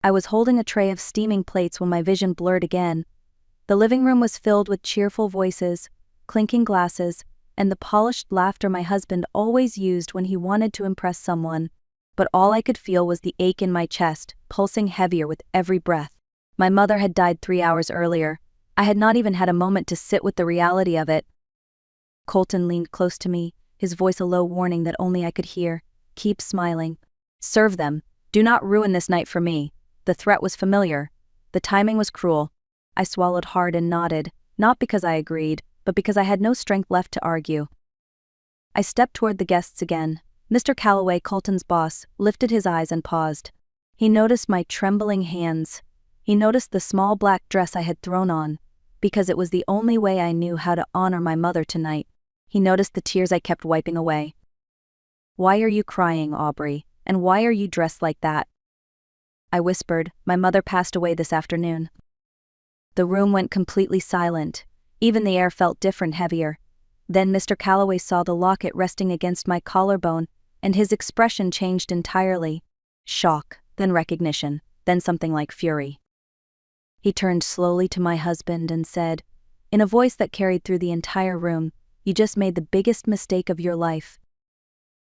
I was holding a tray of steaming plates when my vision blurred again. The living room was filled with cheerful voices, clinking glasses, and the polished laughter my husband always used when he wanted to impress someone. But all I could feel was the ache in my chest, pulsing heavier with every breath. My mother had died 3 hours earlier. I had not even had a moment to sit with the reality of it. Colton leaned close to me, his voice a low warning that only I could hear. "Keep smiling. Serve them. Do not ruin this night for me." The threat was familiar. The timing was cruel. I swallowed hard and nodded, not because I agreed, but because I had no strength left to argue. I stepped toward the guests again. Mr. Calloway, Colton's boss, lifted his eyes and paused. He noticed my trembling hands. He noticed the small black dress I had thrown on, because it was the only way I knew how to honor my mother tonight. He noticed the tears I kept wiping away. "Why are you crying, Aubrey? And why are you dressed like that?" I whispered. "My mother passed away this afternoon." The room went completely silent. Even the air felt different, heavier. Then Mr. Calloway saw the locket resting against my collarbone, and his expression changed entirely. Shock, then recognition, then something like fury. He turned slowly to my husband and said, in a voice that carried through the entire room, "You just made the biggest mistake of your life."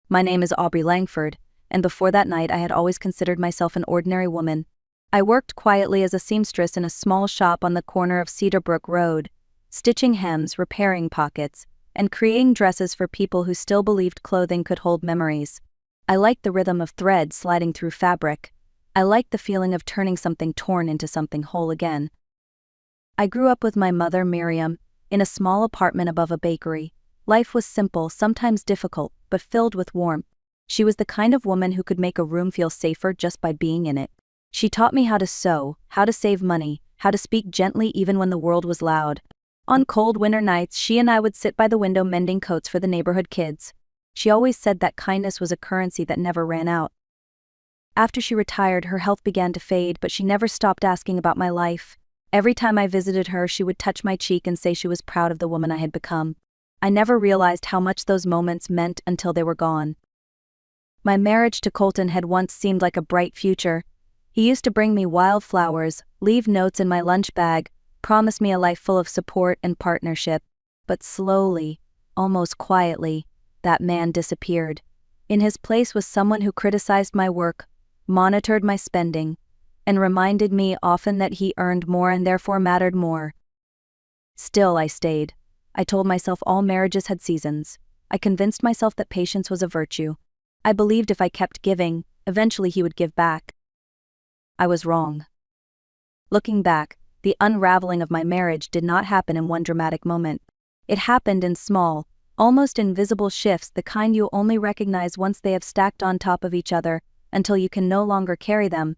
My name is Aubrey Langford, and before that night I had always considered myself an ordinary woman. I worked quietly as a seamstress in a small shop on the corner of Cedarbrook Road, stitching hems, repairing pockets, and creating dresses for people who still believed clothing could hold memories. I liked the rhythm of thread sliding through fabric. I liked the feeling of turning something torn into something whole again. I grew up with my mother, Miriam, in a small apartment above a bakery. Life was simple, sometimes difficult, but filled with warmth. She was the kind of woman who could make a room feel safer just by being in it. She taught me how to sew, how to save money, how to speak gently even when the world was loud. On cold winter nights, she and I would sit by the window mending coats for the neighborhood kids. She always said that kindness was a currency that never ran out. After she retired, her health began to fade, but she never stopped asking about my life. Every time I visited her, she would touch my cheek and say she was proud of the woman I had become. I never realized how much those moments meant until they were gone. My marriage to Colton had once seemed like a bright future. He used to bring me wildflowers, leave notes in my lunch bag, promise me a life full of support and partnership. But slowly, almost quietly, that man disappeared. In his place was someone who criticized my work, monitored my spending, and reminded me often that he earned more and therefore mattered more. Still, I stayed. I told myself all marriages had seasons. I convinced myself that patience was a virtue. I believed if I kept giving, eventually he would give back. I was wrong. Looking back, the unraveling of my marriage did not happen in one dramatic moment. It happened in small, almost invisible shifts, the kind you only recognize once they have stacked on top of each other, until you can no longer carry them.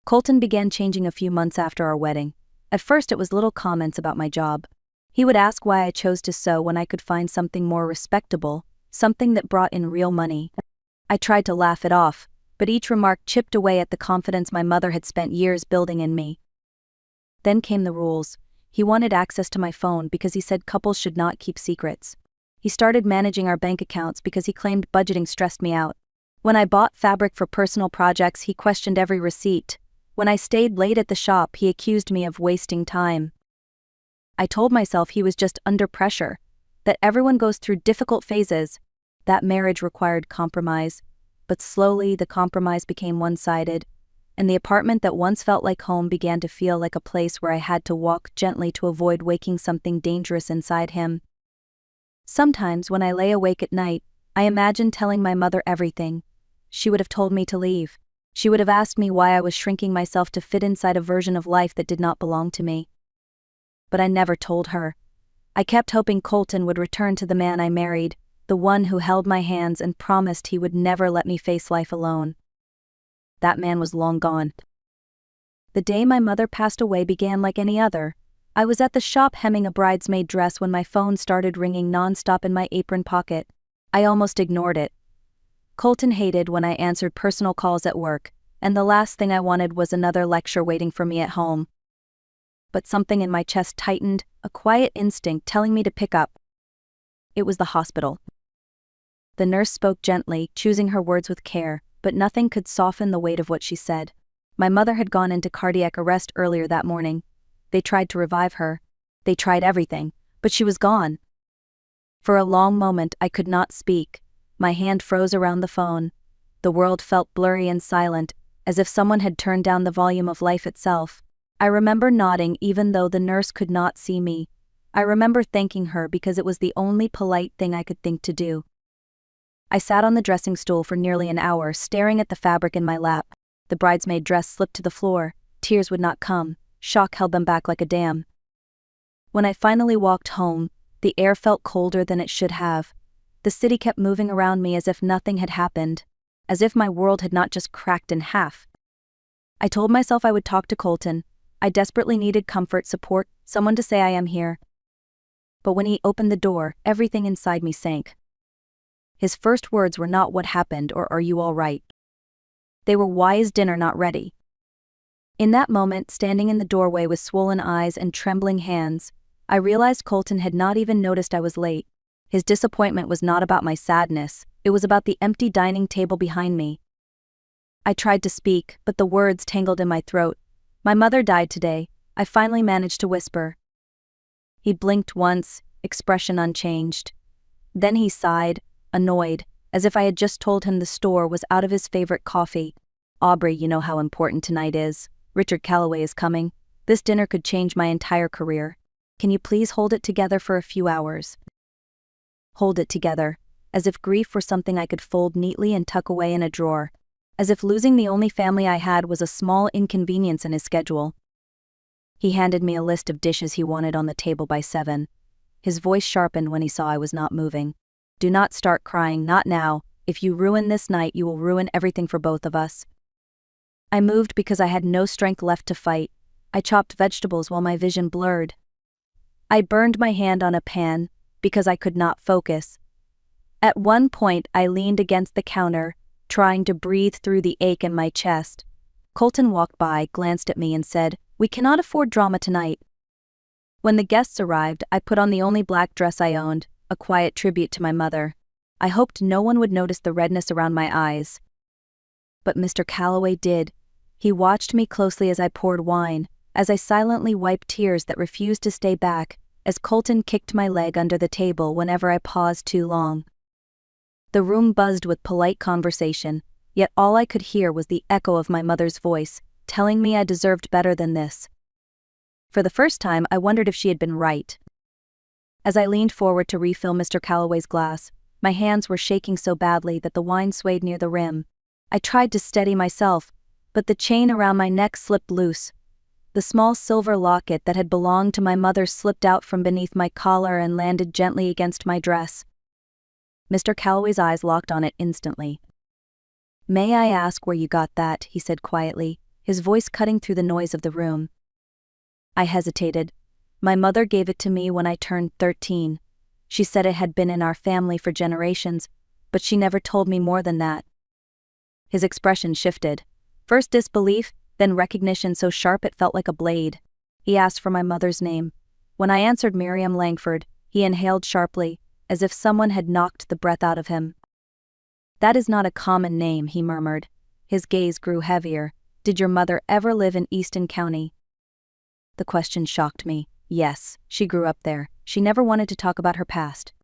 Colton began changing a few months after our wedding. At first it was little comments about my job. He would ask why I chose to sew when I could find something more respectable, something that brought in real money. I tried to laugh it off, but each remark chipped away at the confidence my mother had spent years building in me. Then came the rules. He wanted access to my phone because he said couples should not keep secrets. He started managing our bank accounts because he claimed budgeting stressed me out. When I bought fabric for personal projects, he questioned every receipt. When I stayed late at the shop, he accused me of wasting time. I told myself he was just under pressure, that everyone goes through difficult phases. That marriage required compromise, but slowly the compromise became one-sided, and the apartment that once felt like home began to feel like a place where I had to walk gently to avoid waking something dangerous inside him. Sometimes when I lay awake at night, I imagined telling my mother everything. She would have told me to leave. She would have asked me why I was shrinking myself to fit inside a version of life that did not belong to me. But I never told her. I kept hoping Colton would return to the man I married, the one who held my hands and promised he would never let me face life alone. That man was long gone. The day my mother passed away began like any other. I was at the shop hemming a bridesmaid dress when my phone started ringing nonstop in my apron pocket. I almost ignored it. Colton hated when I answered personal calls at work, and the last thing I wanted was another lecture waiting for me at home. But something in my chest tightened, a quiet instinct telling me to pick up. It was the hospital. The nurse spoke gently, choosing her words with care, but nothing could soften the weight of what she said. My mother had gone into cardiac arrest earlier that morning. They tried to revive her. They tried everything, but she was gone. For a long moment I could not speak. My hand froze around the phone. The world felt blurry and silent, as if someone had turned down the volume of life itself. I remember nodding even though the nurse could not see me. I remember thanking her because it was the only polite thing I could think to do. I sat on the dressing stool for nearly an hour, staring at the fabric in my lap. The bridesmaid dress slipped to the floor. Tears would not come. Shock held them back like a dam. When I finally walked home, the air felt colder than it should have. The city kept moving around me as if nothing had happened, as if my world had not just cracked in half. I told myself I would talk to Colton. I desperately needed comfort, support, someone to say I am here. But when he opened the door, everything inside me sank. His first words were not "what happened" or "are you all right?" They were "why is dinner not ready?" In that moment, standing in the doorway with swollen eyes and trembling hands, I realized Colton had not even noticed I was late. His disappointment was not about my sadness, it was about the empty dining table behind me. I tried to speak, but the words tangled in my throat. "My mother died today," I finally managed to whisper. He blinked once, expression unchanged. Then he sighed, annoyed, as if I had just told him the store was out of his favorite coffee. "Aubrey, you know how important tonight is. Richard Calloway is coming. This dinner could change my entire career. Can you please hold it together for a few hours?" Hold it together, as if grief were something I could fold neatly and tuck away in a drawer, as if losing the only family I had was a small inconvenience in his schedule. He handed me a list of dishes he wanted on the table by 7. His voice sharpened when he saw I was not moving. "Do not start crying, not now. If you ruin this night, you will ruin everything for both of us." I moved because I had no strength left to fight. I chopped vegetables while my vision blurred. I burned my hand on a pan because I could not focus. At one point, I leaned against the counter, trying to breathe through the ache in my chest. Colton walked by, glanced at me, and said, "We cannot afford drama tonight." When the guests arrived, I put on the only black dress I owned, a quiet tribute to my mother. I hoped no one would notice the redness around my eyes. But Mr. Calloway did. He watched me closely as I poured wine, as I silently wiped tears that refused to stay back, as Colton kicked my leg under the table whenever I paused too long. The room buzzed with polite conversation, yet all I could hear was the echo of my mother's voice, telling me I deserved better than this. For the first time, I wondered if she had been right. As I leaned forward to refill Mr. Calloway's glass, my hands were shaking so badly that the wine swayed near the rim. I tried to steady myself, but the chain around my neck slipped loose. The small silver locket that had belonged to my mother slipped out from beneath my collar and landed gently against my dress. Mr. Calloway's eyes locked on it instantly. "May I ask where you got that?" he said quietly, his voice cutting through the noise of the room. I hesitated. "My mother gave it to me when I turned 13. She said it had been in our family for generations, but she never told me more than that." His expression shifted. First disbelief, then recognition so sharp it felt like a blade. He asked for my mother's name. When I answered Miriam Langford, he inhaled sharply, as if someone had knocked the breath out of him. "That is not a common name," he murmured. His gaze grew heavier. "Did your mother ever live in Easton County?" The question shocked me. Yes, she grew up there. She never wanted to talk about her past.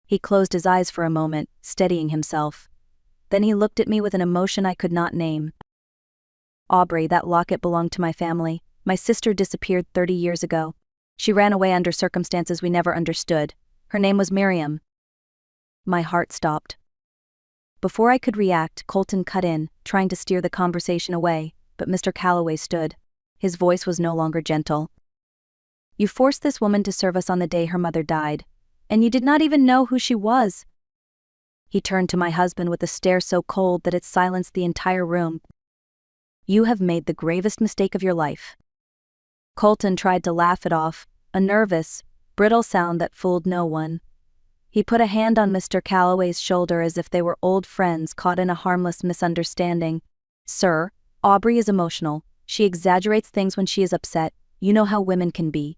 He closed his eyes for a moment, steadying himself. Then he looked at me with an emotion I could not name. "Aubrey, that locket belonged to my family. My sister disappeared 30 years ago. She ran away under circumstances we never understood. Her name was Miriam." My heart stopped. Before I could react, Colton cut in, trying to steer the conversation away, but Mr. Calloway stood. His voice was no longer gentle. "You forced this woman to serve us on the day her mother died, and you did not even know who she was." He turned to my husband with a stare so cold that it silenced the entire room. "You have made the gravest mistake of your life." Colton tried to laugh it off, a nervous, brittle sound that fooled no one. He put a hand on Mr. Calloway's shoulder as if they were old friends caught in a harmless misunderstanding. "Sir, Aubrey is emotional. She exaggerates things when she is upset. You know how women can be."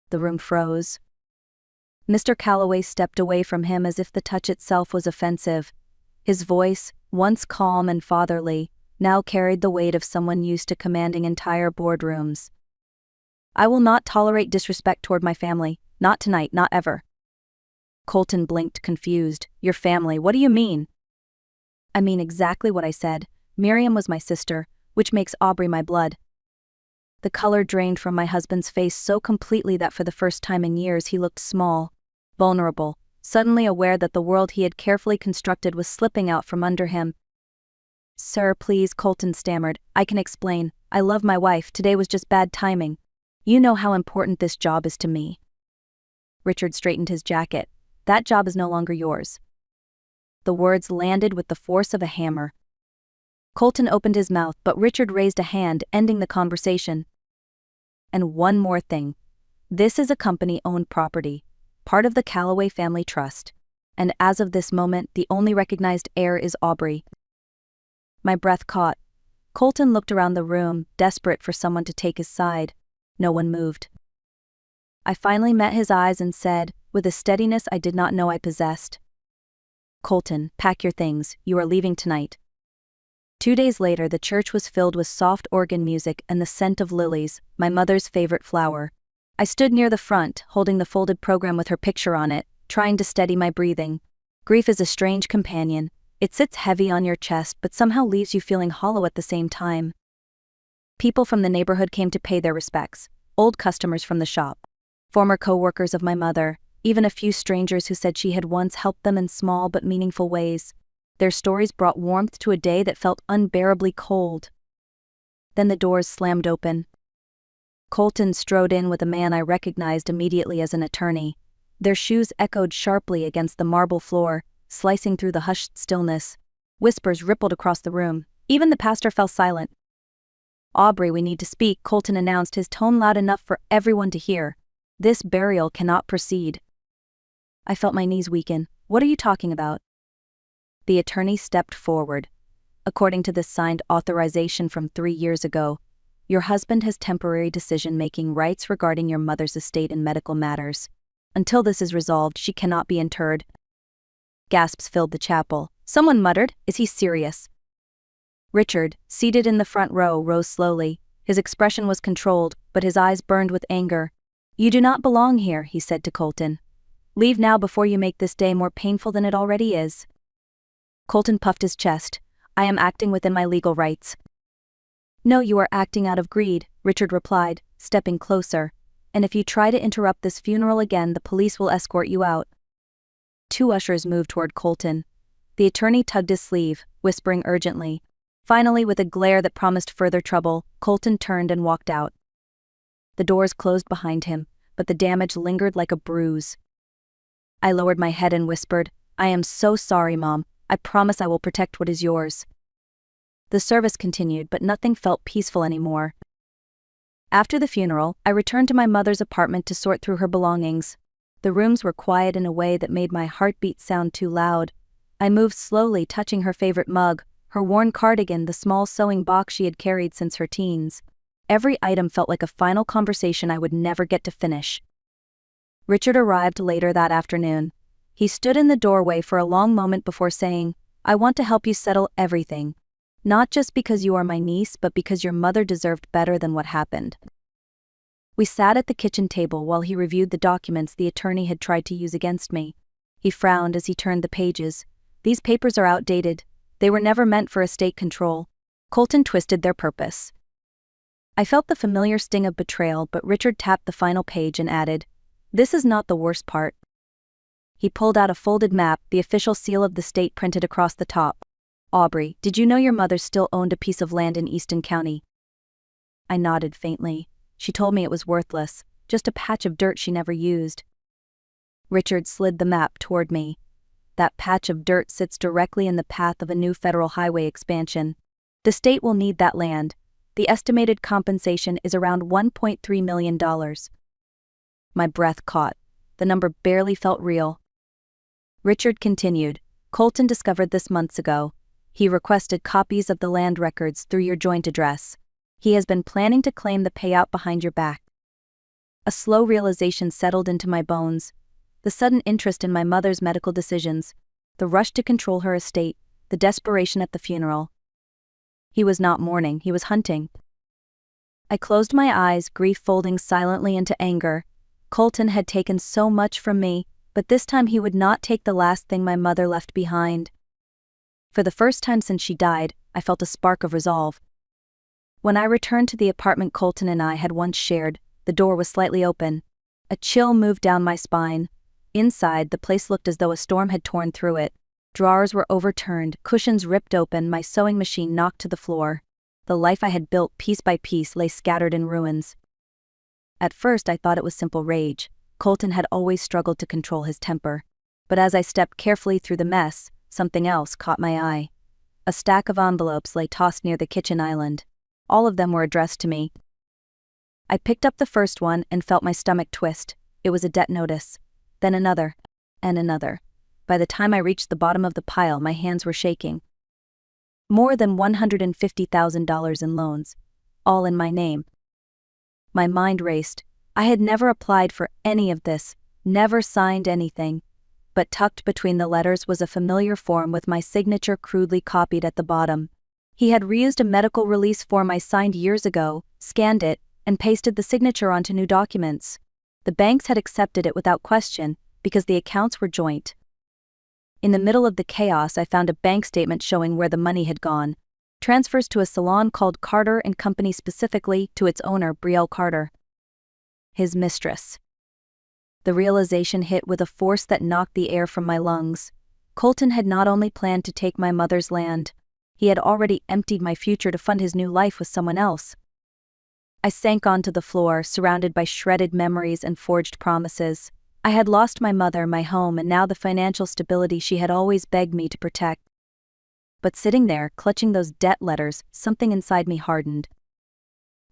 The room froze. Mr. Calloway stepped away from him as if the touch itself was offensive. His voice, once calm and fatherly, now carried the weight of someone used to commanding entire boardrooms. I will not tolerate disrespect toward my family, not tonight, not ever. Colton blinked, confused. Your family, what do you mean? I mean exactly what I said. Miriam was my sister, which makes Aubrey my blood. The color drained from my husband's face so completely that for the first time in years he looked small, vulnerable, suddenly aware that the world he had carefully constructed was slipping out from under him. Sir, please, Colton stammered. I can explain. I love my wife. Today was just bad timing. You know how important this job is to me. Richard straightened his jacket. That job is no longer yours. The words landed with the force of a hammer. Colton opened his mouth, but Richard raised a hand, ending the conversation. And one more thing. This is a company-owned property, part of the Calloway family trust, and as of this moment, the only recognized heir is Aubrey. My breath caught. Colton looked around the room, desperate for someone to take his side. No one moved. I finally met his eyes and said, with a steadiness I did not know I possessed, Colton, pack your things, you are leaving tonight. 2 days later, the church was filled with soft organ music and the scent of lilies, my mother's favorite flower. I stood near the front, holding the folded program with her picture on it, trying to steady my breathing. Grief is a strange companion. It sits heavy on your chest but somehow leaves you feeling hollow at the same time. People from the neighborhood came to pay their respects, old customers from the shop, former co-workers of my mother, even a few strangers who said she had once helped them in small but meaningful ways. Their stories brought warmth to a day that felt unbearably cold. Then the doors slammed open. Colton strode in with a man I recognized immediately as an attorney. Their shoes echoed sharply against the marble floor, slicing through the hushed stillness. Whispers rippled across the room. Even the pastor fell silent. Aubrey, we need to speak, Colton announced, his tone loud enough for everyone to hear. This burial cannot proceed. I felt my knees weaken. What are you talking about? The attorney stepped forward. According to this signed authorization from 3 years ago, your husband has temporary decision-making rights regarding your mother's estate and medical matters. Until this is resolved, she cannot be interred. Gasps filled the chapel. Someone muttered, "Is he serious?" Richard, seated in the front row, rose slowly. His expression was controlled, but his eyes burned with anger. "You do not belong here," he said to Colton. "Leave now before you make this day more painful than it already is." Colton puffed his chest. "I am acting within my legal rights." "No, you are acting out of greed," Richard replied, stepping closer. "And if you try to interrupt this funeral again, the police will escort you out." 2 ushers moved toward Colton. The attorney tugged his sleeve, whispering urgently. Finally, with a glare that promised further trouble, Colton turned and walked out. The doors closed behind him, but the damage lingered like a bruise. I lowered my head and whispered, "I am so sorry, Mom. I promise I will protect what is yours." The service continued, but nothing felt peaceful anymore. After the funeral, I returned to my mother's apartment to sort through her belongings. The rooms were quiet in a way that made my heartbeat sound too loud. I moved slowly, touching her favorite mug, her worn cardigan, the small sewing box she had carried since her teens. Every item felt like a final conversation I would never get to finish. Richard arrived later that afternoon. He stood in the doorway for a long moment before saying, "I want to help you settle everything. Not just because you are my niece, but because your mother deserved better than what happened." We sat at the kitchen table while he reviewed the documents the attorney had tried to use against me. He frowned as he turned the pages. "These papers are outdated. They were never meant for estate control. Colton twisted their purpose." I felt the familiar sting of betrayal, but Richard tapped the final page and added, "This is not the worst part." He pulled out a folded map, the official seal of the state printed across the top. "Aubrey, did you know your mother still owned a piece of land in Easton County?" I nodded faintly. She told me it was worthless, just a patch of dirt she never used. Richard slid the map toward me. "That patch of dirt sits directly in the path of a new federal highway expansion. The state will need that land. The estimated compensation is around $1.3 million. My breath caught. The number barely felt real. Richard continued, "Colton discovered this months ago. He requested copies of the land records through your joint address. He has been planning to claim the payout behind your back." A slow realization settled into my bones. The sudden interest in my mother's medical decisions, the rush to control her estate, the desperation at the funeral. He was not mourning, he was hunting. I closed my eyes, grief folding silently into anger. Colton had taken so much from me, but this time he would not take the last thing my mother left behind. For the first time since she died, I felt a spark of resolve. When I returned to the apartment Colton and I had once shared, the door was slightly open. A chill moved down my spine. Inside, the place looked as though a storm had torn through it. Drawers were overturned, cushions ripped open, my sewing machine knocked to the floor. The life I had built piece by piece lay scattered in ruins. At first I thought it was simple rage. Colton had always struggled to control his temper. But as I stepped carefully through the mess, something else caught my eye. A stack of envelopes lay tossed near the kitchen island. All of them were addressed to me. I picked up the first one and felt my stomach twist. It was a debt notice. Then another. And another. By the time I reached the bottom of the pile, my hands were shaking. More than $150,000 in loans. All in my name. My mind raced. I had never applied for any of this, never signed anything. But tucked between the letters was a familiar form with my signature crudely copied at the bottom. He had reused a medical release form I signed years ago, scanned it, and pasted the signature onto new documents. The banks had accepted it without question, because the accounts were joint. In the middle of the chaos, I found a bank statement showing where the money had gone. Transfers to a salon called Carter & Company, specifically to its owner, Brielle Carter. His mistress. The realization hit with a force that knocked the air from my lungs. Colton had not only planned to take my mother's land, he had already emptied my future to fund his new life with someone else. I sank onto the floor, surrounded by shredded memories and forged promises. I had lost my mother, my home, and now the financial stability she had always begged me to protect. But sitting there, clutching those debt letters, something inside me hardened.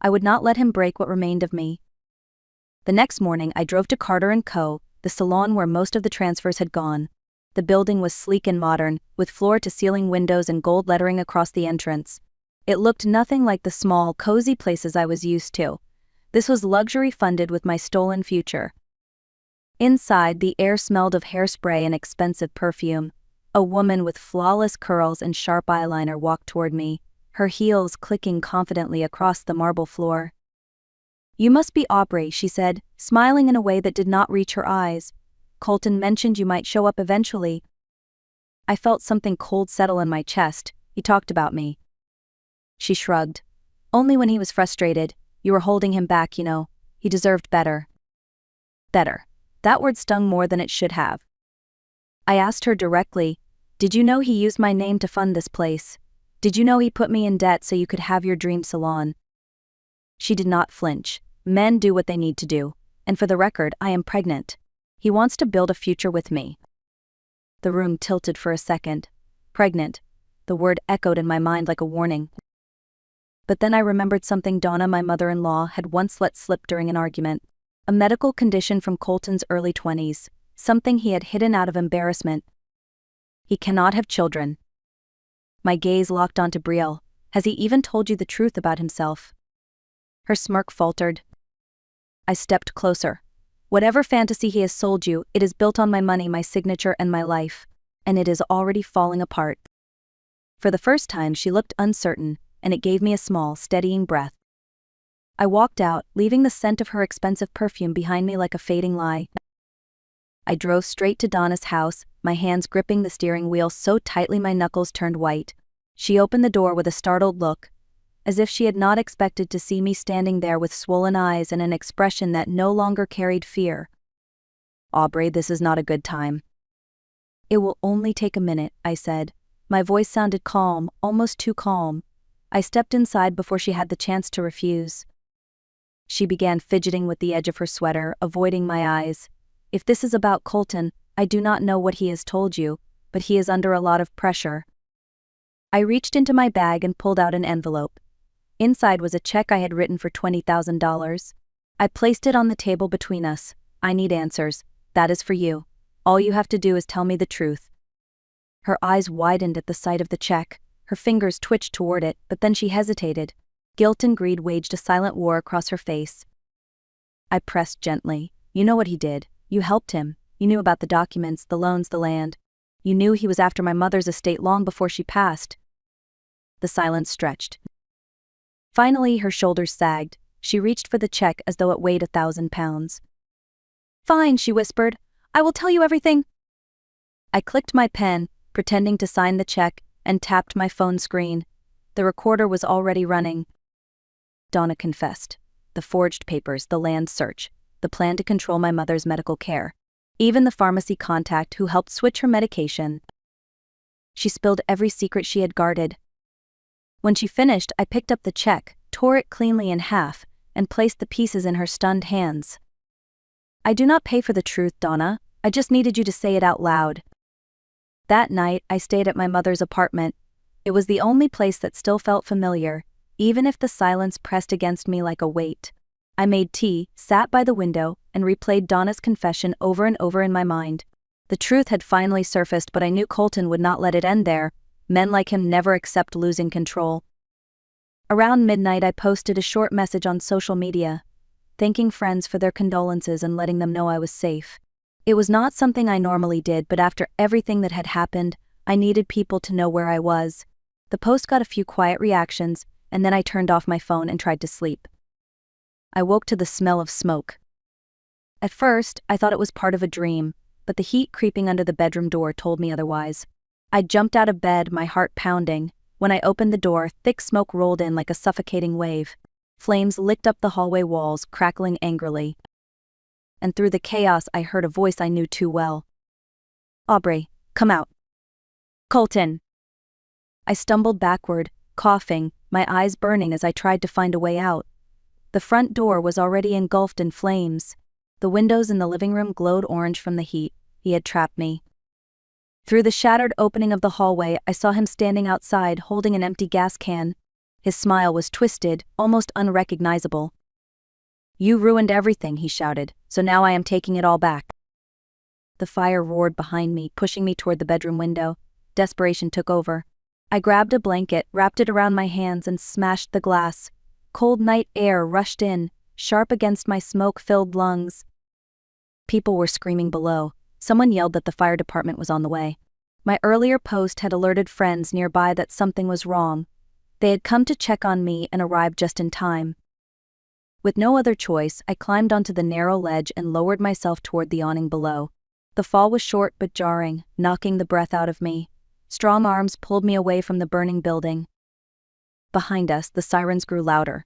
I would not let him break what remained of me. The next morning, I drove to Carter & Co., the salon where most of the transfers had gone. The building was sleek and modern, with floor-to-ceiling windows and gold lettering across the entrance. It looked nothing like the small, cozy places I was used to. This was luxury funded with my stolen future. Inside, the air smelled of hairspray and expensive perfume. A woman with flawless curls and sharp eyeliner walked toward me, her heels clicking confidently across the marble floor. "You must be Aubrey," she said, smiling in a way that did not reach her eyes. "Colton mentioned you might show up eventually." I felt something cold settle in my chest. "He talked about me." She shrugged. "Only when he was frustrated. You were holding him back, you know. He deserved better." Better. That word stung more than it should have. I asked her directly, "Did you know he used my name to fund this place? Did you know he put me in debt so you could have your dream salon?" She did not flinch. Men do what they need to do. And for the record, I am pregnant. He wants to build a future with me. The room tilted for a second. Pregnant. The word echoed in my mind like a warning. But then I remembered something Donna, my mother-in-law, had once let slip during an argument. A medical condition from Colton's early 20s. Something he had hidden out of embarrassment. He cannot have children. My gaze locked onto Brielle. "Has he even told you the truth about himself?" Her smirk faltered. I stepped closer. "Whatever fantasy he has sold you, it is built on my money, my signature, and my life. And it is already falling apart." For the first time, she looked uncertain, and it gave me a small, steadying breath. I walked out, leaving the scent of her expensive perfume behind me like a fading lie. I drove straight to Donna's house, my hands gripping the steering wheel so tightly my knuckles turned white. She opened the door with a startled look, as if she had not expected to see me standing there with swollen eyes and an expression that no longer carried fear. "Aubrey, this is not a good time." "It will only take a minute," I said. My voice sounded calm, almost too calm. I stepped inside before she had the chance to refuse. She began fidgeting with the edge of her sweater, avoiding my eyes. "If this is about Colton, I do not know what he has told you, but he is under a lot of pressure." I reached into my bag and pulled out an envelope. Inside was a check I had written for $20,000. I placed it on the table between us. "I need answers. That is for you. All you have to do is tell me the truth." Her eyes widened at the sight of the check. Her fingers twitched toward it, but then she hesitated. Guilt and greed waged a silent war across her face. I pressed gently. "You know what he did. You helped him. You knew about the documents, the loans, the land. You knew he was after my mother's estate long before she passed." The The silence stretched. Finally, her shoulders sagged. She reached for the check as though it weighed 1,000 pounds. "Fine," she whispered. "I will tell you everything." I clicked my pen, pretending to sign the check, and tapped my phone screen. The recorder was already running. Donna confessed. The forged papers, the land search, the plan to control my mother's medical care, even the pharmacy contact who helped switch her medication. She spilled every secret she had guarded. When she finished, I picked up the check, tore it cleanly in half, and placed the pieces in her stunned hands. "I do not pay for the truth, Donna. I just needed you to say it out loud." That night, I stayed at my mother's apartment. It was the only place that still felt familiar, even if the silence pressed against me like a weight. I made tea, sat by the window, and replayed Donna's confession over and over in my mind. The truth had finally surfaced, but I knew Colton would not let it end there. Men like him never accept losing control. Around midnight, I posted a short message on social media, thanking friends for their condolences and letting them know I was safe. It was not something I normally did, but after everything that had happened, I needed people to know where I was. The post got a few quiet reactions, and then I turned off my phone and tried to sleep. I woke to the smell of smoke. At first, I thought it was part of a dream, but the heat creeping under the bedroom door told me otherwise. I jumped out of bed, my heart pounding. When I opened the door, thick smoke rolled in like a suffocating wave. Flames licked up the hallway walls, crackling angrily. And through the chaos, I heard a voice I knew too well. "Aubrey, come out." "Colton." I stumbled backward, coughing, my eyes burning as I tried to find a way out. The front door was already engulfed in flames. The windows in the living room glowed orange from the heat. He had trapped me. Through the shattered opening of the hallway, I saw him standing outside, holding an empty gas can. His smile was twisted, almost unrecognizable. "You ruined everything," he shouted, "so now I am taking it all back." The fire roared behind me, pushing me toward the bedroom window. Desperation took over. I grabbed a blanket, wrapped it around my hands, and smashed the glass. Cold night air rushed in, sharp against my smoke-filled lungs. People were screaming below. Someone yelled that the fire department was on the way. My earlier post had alerted friends nearby that something was wrong. They had come to check on me and arrived just in time. With no other choice, I climbed onto the narrow ledge and lowered myself toward the awning below. The fall was short but jarring, knocking the breath out of me. Strong arms pulled me away from the burning building. Behind us, the sirens grew louder.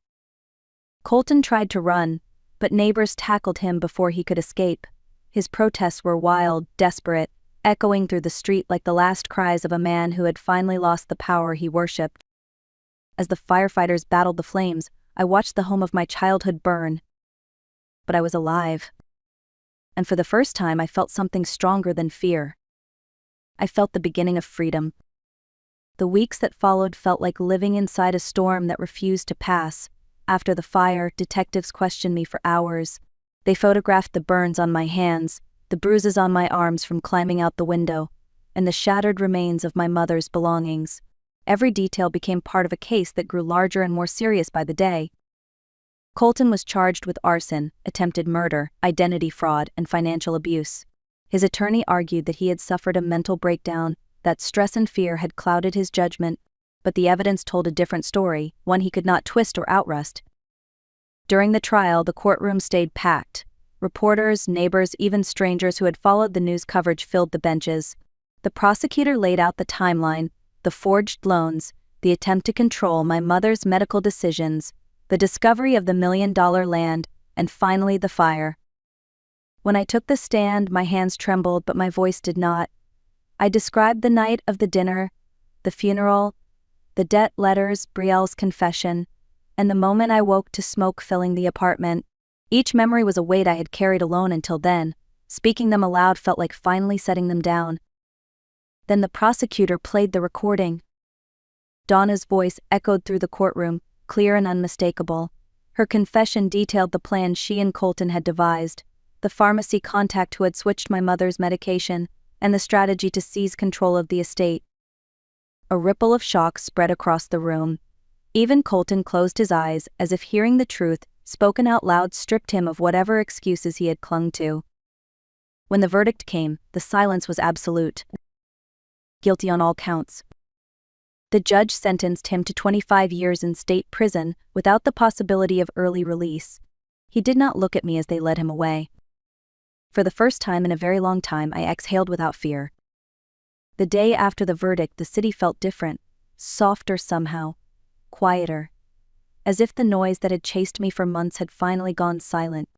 Colton tried to run, but neighbors tackled him before he could escape. His protests were wild, desperate, echoing through the street like the last cries of a man who had finally lost the power he worshipped. As the firefighters battled the flames, I watched the home of my childhood burn. But I was alive. And for the first time, I felt something stronger than fear. I felt the beginning of freedom. The weeks that followed felt like living inside a storm that refused to pass. After the fire, detectives questioned me for hours. They photographed the burns on my hands, the bruises on my arms from climbing out the window, and the shattered remains of my mother's belongings. Every detail became part of a case that grew larger and more serious by the day. Colton was charged with arson, attempted murder, identity fraud, and financial abuse. His attorney argued that he had suffered a mental breakdown, that stress and fear had clouded his judgment, but the evidence told a different story, one he could not twist or outrust. During the trial, the courtroom stayed packed. Reporters, neighbors, even strangers who had followed the news coverage filled the benches. The prosecutor laid out the timeline, the forged loans, the attempt to control my mother's medical decisions, the discovery of the $1 million land, and finally the fire. When I took the stand, my hands trembled, but my voice did not. I described the night of the dinner, the funeral, the debt letters, Brielle's confession, and the moment I woke to smoke filling the apartment. Each memory was a weight I had carried alone until then. Speaking them aloud felt like finally setting them down. Then the prosecutor played the recording. Donna's voice echoed through the courtroom, clear and unmistakable. Her confession detailed the plan she and Colton had devised, the pharmacy contact who had switched my mother's medication, and the strategy to seize control of the estate. A ripple of shock spread across the room. Even Colton closed his eyes, as if hearing the truth, spoken out loud, stripped him of whatever excuses he had clung to. When the verdict came, the silence was absolute. Guilty on all counts. The judge sentenced him to 25 years in state prison without the possibility of early release. He did not look at me as they led him away. For the first time in a very long time, I exhaled without fear. The day after the verdict, the city felt different, softer somehow, quieter, as if the noise that had chased me for months had finally gone silent.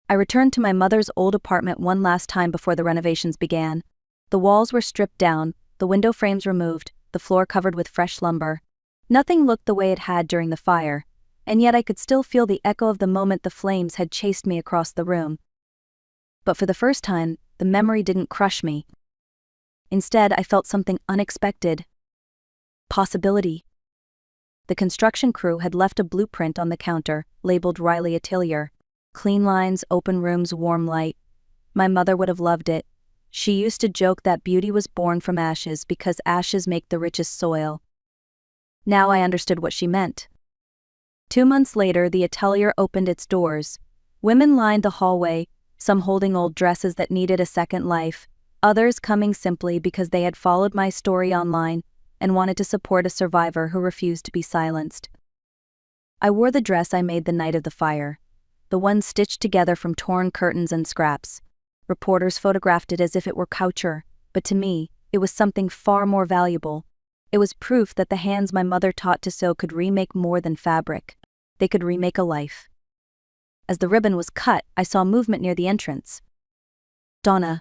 I returned to my mother's old apartment one last time before the renovations began. The walls were stripped down, the window frames removed, the floor covered with fresh lumber. Nothing looked the way it had during the fire, and yet I could still feel the echo of the moment the flames had chased me across the room. But for the first time, the memory didn't crush me. Instead, I felt something unexpected. Possibility. The construction crew had left a blueprint on the counter, labeled Riley Atelier. Clean lines, open rooms, warm light. My mother would have loved it. She used to joke that beauty was born from ashes because ashes make the richest soil. Now I understood what she meant. 2 months later, the atelier opened its doors. Women lined the hallway, some holding old dresses that needed a second life, others coming simply because they had followed my story online and wanted to support a survivor who refused to be silenced. I wore the dress I made the night of the fire, the one stitched together from torn curtains and scraps. Reporters photographed it as if it were couture, but to me, it was something far more valuable. It was proof that the hands my mother taught to sew could remake more than fabric. They could remake a life. As the ribbon was cut, I saw movement near the entrance. Donna.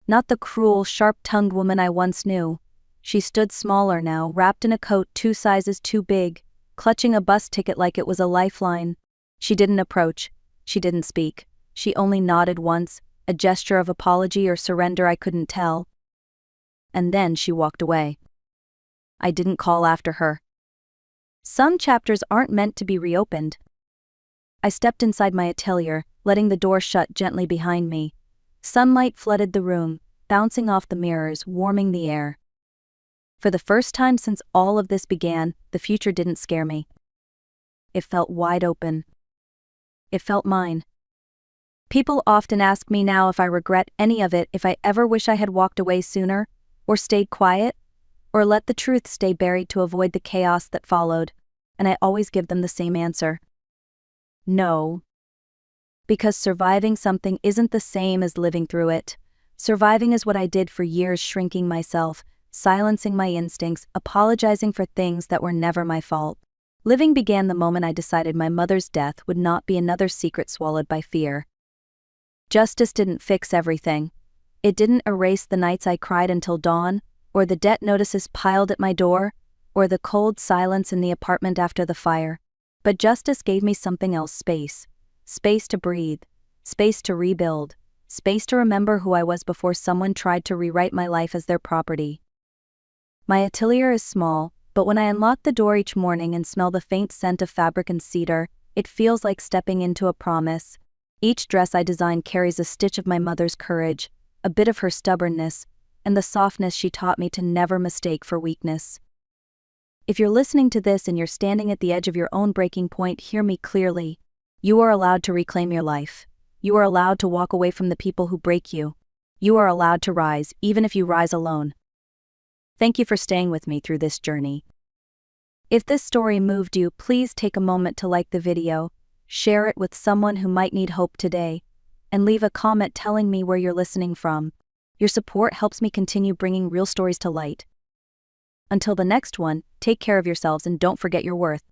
Not the cruel, sharp-tongued woman I once knew. She stood smaller now, wrapped in a coat 2 sizes too big, clutching a bus ticket like it was a lifeline. She didn't approach. She didn't speak. She only nodded once, a gesture of apology or surrender I couldn't tell. And then she walked away. I didn't call after her. Some chapters aren't meant to be reopened. I stepped inside my atelier, letting the door shut gently behind me. Sunlight flooded the room, bouncing off the mirrors, warming the air. For the first time since all of this began, the future didn't scare me. It felt wide open. It felt mine. People often ask me now if I regret any of it, if I ever wish I had walked away sooner, or stayed quiet, or let the truth stay buried to avoid the chaos that followed, and I always give them the same answer. No. Because surviving something isn't the same as living through it. Surviving is what I did for years, shrinking myself, silencing my instincts, apologizing for things that were never my fault. Living began the moment I decided my mother's death would not be another secret swallowed by fear. Justice didn't fix everything. It didn't erase the nights I cried until dawn, or the debt notices piled at my door, or the cold silence in the apartment after the fire. But justice gave me something else: space. Space to breathe. Space to rebuild. Space to remember who I was before someone tried to rewrite my life as their property. My atelier is small, but when I unlock the door each morning and smell the faint scent of fabric and cedar, it feels like stepping into a promise. Each dress I design carries a stitch of my mother's courage, a bit of her stubbornness, and the softness she taught me to never mistake for weakness. If you're listening to this and you're standing at the edge of your own breaking point, hear me clearly. You are allowed to reclaim your life. You are allowed to walk away from the people who break you. You are allowed to rise, even if you rise alone. Thank you for staying with me through this journey. If this story moved you, please take a moment to like the video, share it with someone who might need hope today, and leave a comment telling me where you're listening from. Your support helps me continue bringing real stories to light. Until the next one, take care of yourselves and don't forget your worth.